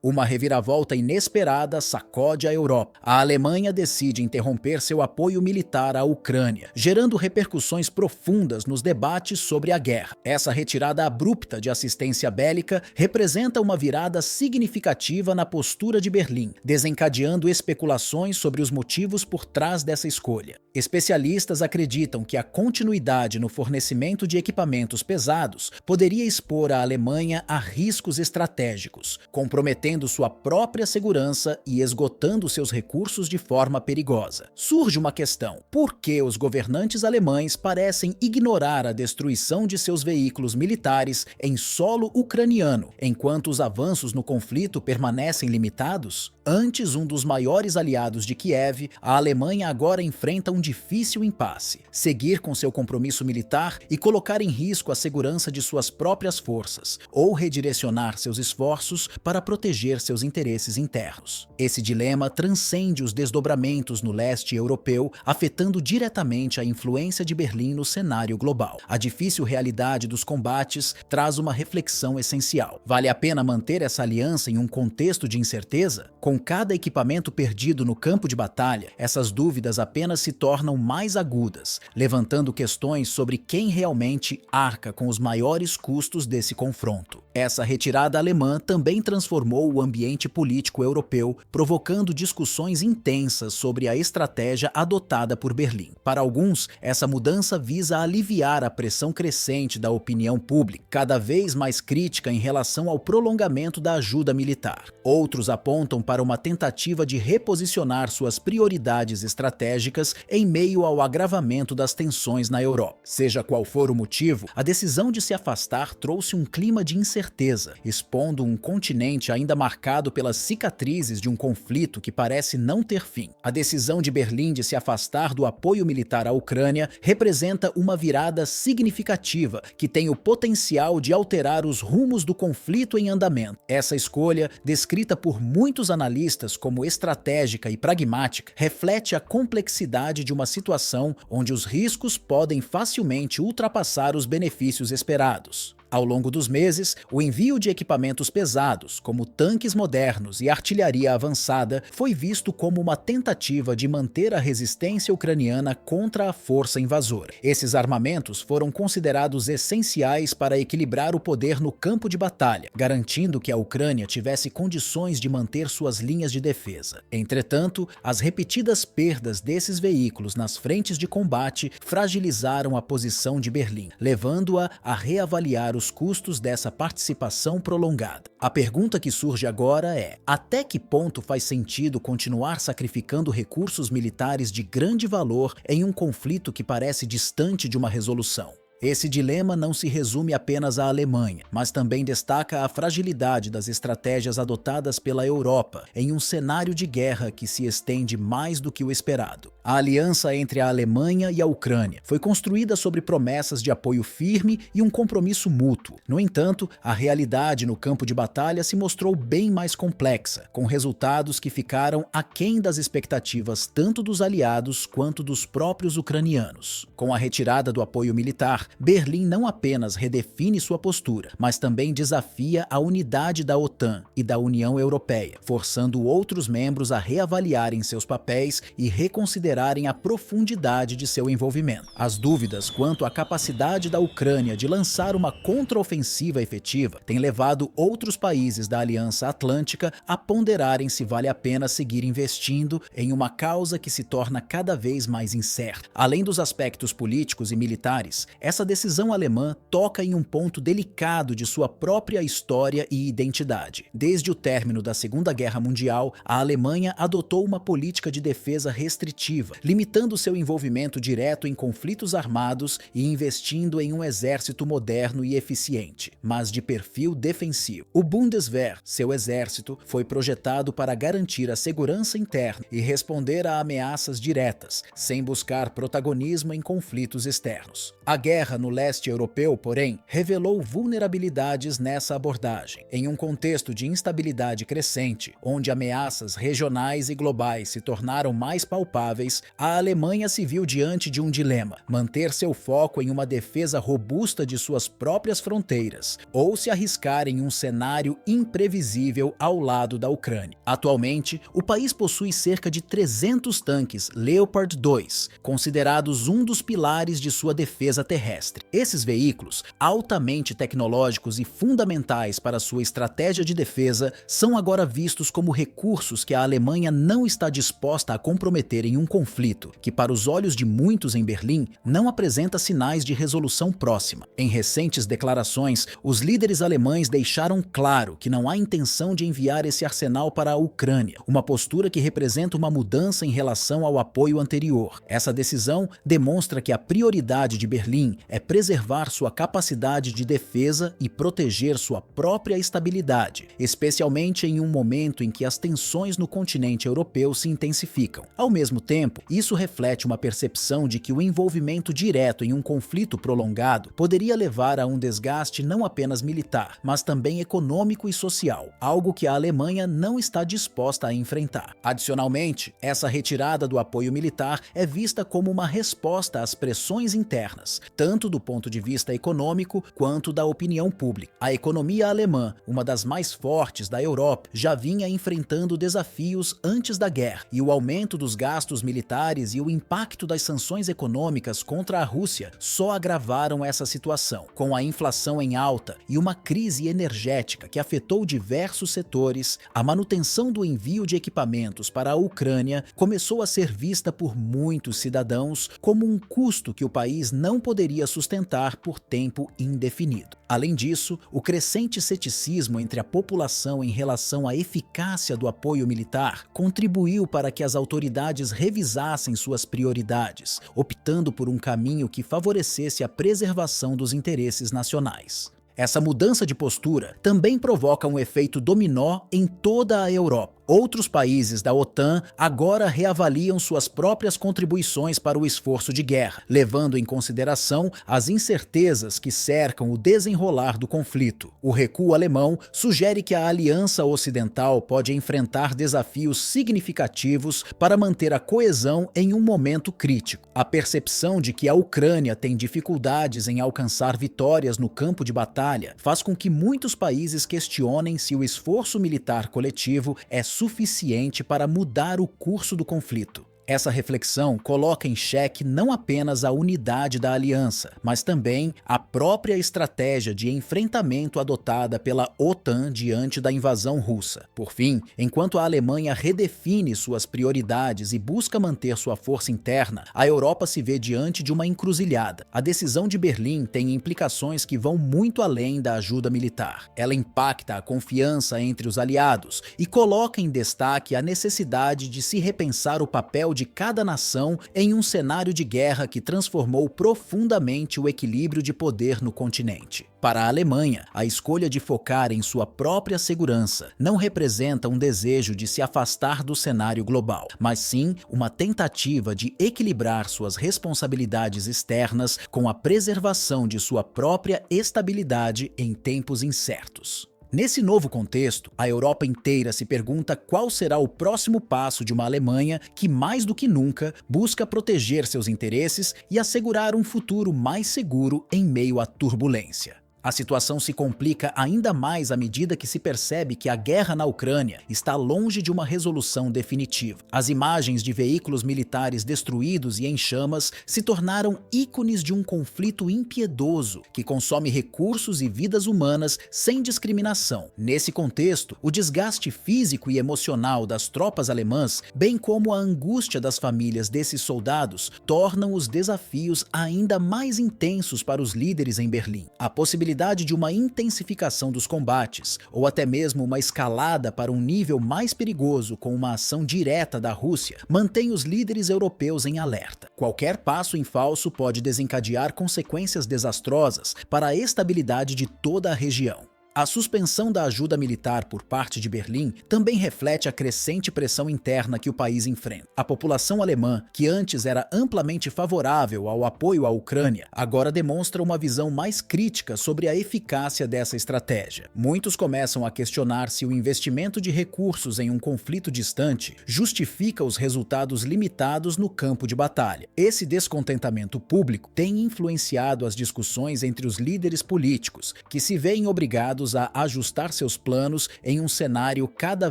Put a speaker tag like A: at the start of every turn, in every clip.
A: Uma reviravolta inesperada sacode a Europa. A Alemanha decide interromper seu apoio militar à Ucrânia, gerando repercussões profundas nos debates sobre a guerra. Essa retirada abrupta de assistência bélica representa uma virada significativa na postura de Berlim, desencadeando especulações sobre os motivos por trás dessa escolha. Especialistas acreditam que a continuidade no fornecimento de equipamentos pesados poderia expor a Alemanha a riscos estratégicos, comprometendo sua própria segurança e esgotando seus recursos de forma perigosa. Surge uma questão: por que os governantes alemães parecem ignorar a destruição de seus veículos militares em solo ucraniano, enquanto os avanços no conflito permanecem limitados? Antes um dos maiores aliados de Kiev, a Alemanha agora enfrenta um difícil impasse: seguir com seu compromisso militar e colocar em risco a segurança de suas próprias forças, ou redirecionar seus esforços para proteger seus interesses internos. Esse dilema transcende os desdobramentos no leste europeu, afetando diretamente a influência de Berlim no cenário global. A difícil realidade dos combates traz uma reflexão essencial. Vale a pena manter essa aliança em um contexto de incerteza? Com cada equipamento perdido no campo de batalha, essas dúvidas apenas se tornam mais agudas, levantando questões sobre quem realmente arca com os maiores custos desse confronto. Essa retirada alemã também transformou o ambiente político europeu, provocando discussões intensas sobre a estratégia adotada por Berlim. Para alguns, essa mudança visa aliviar a pressão crescente da opinião pública, cada vez mais crítica em relação ao prolongamento da ajuda militar. Outros apontam para uma tentativa de reposicionar suas prioridades estratégicas em meio ao agravamento das tensões na Europa. Seja qual for o motivo, a decisão de se afastar trouxe um clima de incerteza, expondo um continente ainda marcado pelas cicatrizes de um conflito que parece não ter fim. A decisão de Berlim de se afastar do apoio militar à Ucrânia representa uma virada significativa que tem o potencial de alterar os rumos do conflito em andamento. Essa escolha, descrita por muitos analistas como estratégica e pragmática, reflete a complexidade de uma situação onde os riscos podem facilmente ultrapassar os benefícios esperados. Ao longo dos meses, o envio de equipamentos pesados, como tanques modernos e artilharia avançada, foi visto como uma tentativa de manter a resistência ucraniana contra a força invasora. Esses armamentos foram considerados essenciais para equilibrar o poder no campo de batalha, garantindo que a Ucrânia tivesse condições de manter suas linhas de defesa. Entretanto, as repetidas perdas desses veículos nas frentes de combate fragilizaram a posição de Berlim, levando-a a reavaliar os custos dessa participação prolongada. A pergunta que surge agora é: até que ponto faz sentido continuar sacrificando recursos militares de grande valor em um conflito que parece distante de uma resolução? Esse dilema não se resume apenas à Alemanha, mas também destaca a fragilidade das estratégias adotadas pela Europa em um cenário de guerra que se estende mais do que o esperado. A aliança entre a Alemanha e a Ucrânia foi construída sobre promessas de apoio firme e um compromisso mútuo. No entanto, a realidade no campo de batalha se mostrou bem mais complexa, com resultados que ficaram aquém das expectativas tanto dos aliados quanto dos próprios ucranianos. Com a retirada do apoio militar, Berlim não apenas redefine sua postura, mas também desafia a unidade da OTAN e da União Europeia, forçando outros membros a reavaliarem seus papéis e reconsiderarem a profundidade de seu envolvimento. As dúvidas quanto à capacidade da Ucrânia de lançar uma contraofensiva efetiva têm levado outros países da Aliança Atlântica a ponderarem se vale a pena seguir investindo em uma causa que se torna cada vez mais incerta. Além dos aspectos políticos e militares, essa decisão alemã toca em um ponto delicado de sua própria história e identidade. Desde o término da Segunda Guerra Mundial, a Alemanha adotou uma política de defesa restritiva, limitando seu envolvimento direto em conflitos armados e investindo em um exército moderno e eficiente, mas de perfil defensivo. O Bundeswehr, seu exército, foi projetado para garantir a segurança interna e responder a ameaças diretas, sem buscar protagonismo em conflitos externos. A guerra guerra no leste europeu, porém, revelou vulnerabilidades nessa abordagem. Em um contexto de instabilidade crescente, onde ameaças regionais e globais se tornaram mais palpáveis, a Alemanha se viu diante de um dilema: manter seu foco em uma defesa robusta de suas próprias fronteiras, ou se arriscar em um cenário imprevisível ao lado da Ucrânia. Atualmente, o país possui cerca de 300 tanques Leopard 2, considerados um dos pilares de sua defesa terrestre. Esses veículos, altamente tecnológicos e fundamentais para sua estratégia de defesa, são agora vistos como recursos que a Alemanha não está disposta a comprometer em um conflito que, para os olhos de muitos em Berlim, não apresenta sinais de resolução próxima. Em recentes declarações, os líderes alemães deixaram claro que não há intenção de enviar esse arsenal para a Ucrânia, uma postura que representa uma mudança em relação ao apoio anterior. Essa decisão demonstra que a prioridade de Berlim é preservar sua capacidade de defesa e proteger sua própria estabilidade, especialmente em um momento em que as tensões no continente europeu se intensificam. Ao mesmo tempo, isso reflete uma percepção de que o envolvimento direto em um conflito prolongado poderia levar a um desgaste não apenas militar, mas também econômico e social, algo que a Alemanha não está disposta a enfrentar. Adicionalmente, essa retirada do apoio militar é vista como uma resposta às pressões internas, tanto do ponto de vista econômico quanto da opinião pública. A economia alemã, uma das mais fortes da Europa, já vinha enfrentando desafios antes da guerra, e o aumento dos gastos militares e o impacto das sanções econômicas contra a Rússia só agravaram essa situação. Com a inflação em alta e uma crise energética que afetou diversos setores, a manutenção do envio de equipamentos para a Ucrânia começou a ser vista por muitos cidadãos como um custo que o país não poderia sustentar por tempo indefinido. Além disso, o crescente ceticismo entre a população em relação à eficácia do apoio militar contribuiu para que as autoridades revisassem suas prioridades, optando por um caminho que favorecesse a preservação dos interesses nacionais. Essa mudança de postura também provoca um efeito dominó em toda a Europa. Outros países da OTAN agora reavaliam suas próprias contribuições para o esforço de guerra, levando em consideração as incertezas que cercam o desenrolar do conflito. O recuo alemão sugere que a Aliança Ocidental pode enfrentar desafios significativos para manter a coesão em um momento crítico. A percepção de que a Ucrânia tem dificuldades em alcançar vitórias no campo de batalha faz com que muitos países questionem se o esforço militar coletivo é suficiente para mudar o curso do conflito. Essa reflexão coloca em xeque não apenas a unidade da aliança, mas também a própria estratégia de enfrentamento adotada pela OTAN diante da invasão russa. Por fim, enquanto a Alemanha redefine suas prioridades e busca manter sua força interna, a Europa se vê diante de uma encruzilhada. A decisão de Berlim tem implicações que vão muito além da ajuda militar. Ela impacta a confiança entre os aliados e coloca em destaque a necessidade de se repensar o papel de cada nação em um cenário de guerra que transformou profundamente o equilíbrio de poder no continente. Para a Alemanha, a escolha de focar em sua própria segurança não representa um desejo de se afastar do cenário global, mas sim uma tentativa de equilibrar suas responsabilidades externas com a preservação de sua própria estabilidade em tempos incertos. Nesse novo contexto, a Europa inteira se pergunta qual será o próximo passo de uma Alemanha que, mais do que nunca, busca proteger seus interesses e assegurar um futuro mais seguro em meio à turbulência. A situação se complica ainda mais à medida que se percebe que a guerra na Ucrânia está longe de uma resolução definitiva. As imagens de veículos militares destruídos e em chamas se tornaram ícones de um conflito impiedoso que consome recursos e vidas humanas sem discriminação. Nesse contexto, o desgaste físico e emocional das tropas alemãs, bem como a angústia das famílias desses soldados, tornam os desafios ainda mais intensos para os líderes em Berlim. A possibilidade de uma intensificação dos combates, ou até mesmo uma escalada para um nível mais perigoso com uma ação direta da Rússia, mantém os líderes europeus em alerta. Qualquer passo em falso pode desencadear consequências desastrosas para a estabilidade de toda a região. A suspensão da ajuda militar por parte de Berlim também reflete a crescente pressão interna que o país enfrenta. A população alemã, que antes era amplamente favorável ao apoio à Ucrânia, agora demonstra uma visão mais crítica sobre a eficácia dessa estratégia. Muitos começam a questionar se o investimento de recursos em um conflito distante justifica os resultados limitados no campo de batalha. Esse descontentamento público tem influenciado as discussões entre os líderes políticos, que se veem obrigados a ajustar seus planos em um cenário cada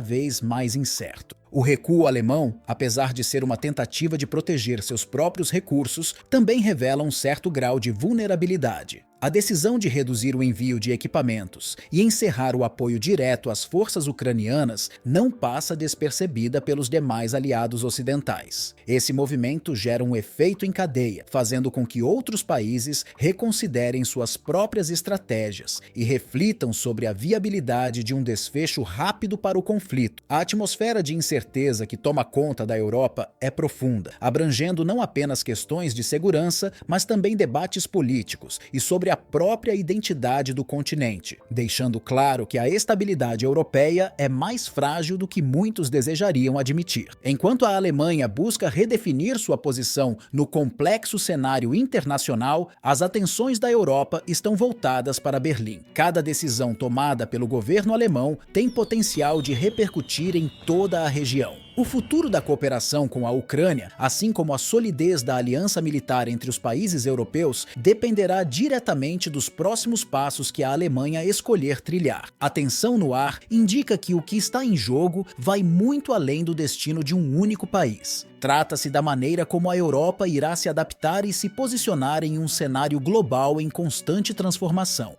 A: vez mais incerto. O recuo alemão, apesar de ser uma tentativa de proteger seus próprios recursos, também revela um certo grau de vulnerabilidade. A decisão de reduzir o envio de equipamentos e encerrar o apoio direto às forças ucranianas não passa despercebida pelos demais aliados ocidentais. Esse movimento gera um efeito em cadeia, fazendo com que outros países reconsiderem suas próprias estratégias e reflitam sobre a viabilidade de um desfecho rápido para o conflito. A atmosfera de incerteza que toma conta da Europa é profunda, abrangendo não apenas questões de segurança, mas também debates políticos e sobre a própria identidade do continente, deixando claro que a estabilidade europeia é mais frágil do que muitos desejariam admitir. Enquanto a Alemanha busca redefinir sua posição no complexo cenário internacional, as atenções da Europa estão voltadas para Berlim. Cada decisão tomada pelo governo alemão tem potencial de repercutir em toda a região. O futuro da cooperação com a Ucrânia, assim como a solidez da aliança militar entre os países europeus, dependerá diretamente dos próximos passos que a Alemanha escolher trilhar. A tensão no ar indica que o que está em jogo vai muito além do destino de um único país. Trata-se da maneira como a Europa irá se adaptar e se posicionar em um cenário global em constante transformação.